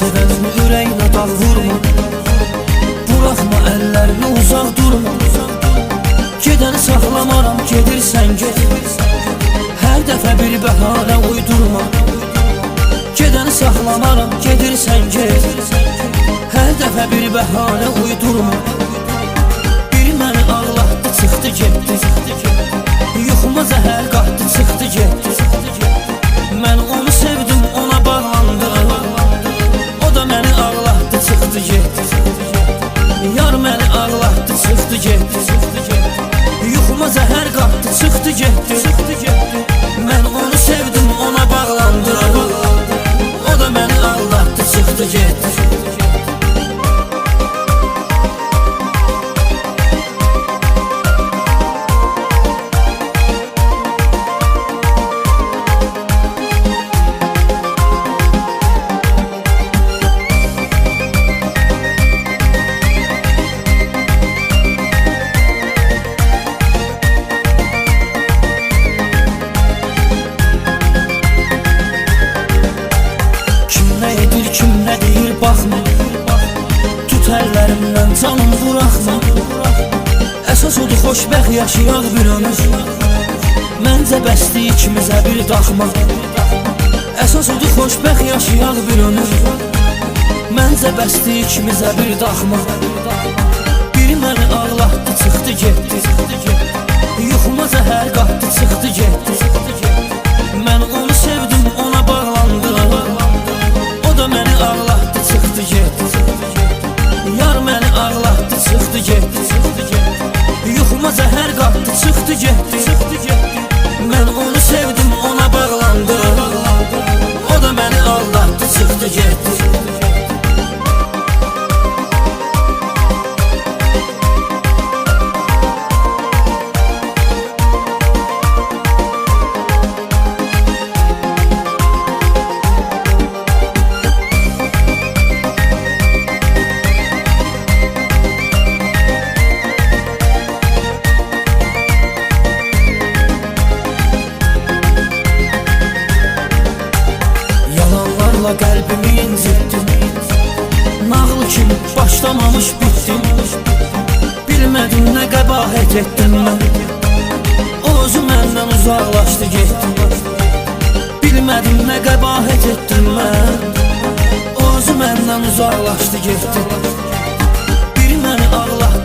sevənini ürəyinə dağ vurma. Buraxma əllərini, uzaq durma. Gedəni saxlamaram, gedirsən get. Hər dəfə bir bəhanə uydurma. Gedəni saxlamaram, gedirsən get. Hər dəfə bir bəhanə uydurma. Biri məni ağlatdı, çıxdı getdi. Yuxuma zəhər qatdı, çıxdı getdi. Mən onu sevdim, ona bağlandım. O da məni ağlatdı, çıxdı getdi. Yar məni ağlatdı, çıxdı getdi. Yuxuma zəhər qatdı, çıxdı getdi. Mən onu sevdim, ona bağlandım. O da məni ağlatdı, çıxdı getdi. Kim nə deyir baxma. Tut əllərimdən canım buraxma. Əsas odur xoşbəxt yaşayaq bir ömür. Məncə bəsdir ikimizə bir daxma. Əsas odur xoşbəxt yaşayaq bir ömür. Məncə bəsdir ikimizə bir daxma. Biri məni ağlatdı, çıxdı getdi. Yuxuma zəhər qatdı, çıxdı getdi. Mən onu sevdim, ona bağlandım. O da məni ağlatdı, çıxdı getdi. Yar məni ağlatdı, çıxdı getdi. Yuxuma zəhər qatdı, çıxdı getdi. Mən onu sevdim, ona bağlandım. O da məni ağlatdı, çıxdı getdi. Qəlbimi incitdim. Nağıl kimi başlamamış bitdim. Bilmədim nə qəbahət etdim mən. O özü məndən uzaqlaşdı getdi. Bilmədim nə qəbahət etdim mən. O özü məndən uzaqlaşdı getdi. Biri məni ağlatdı,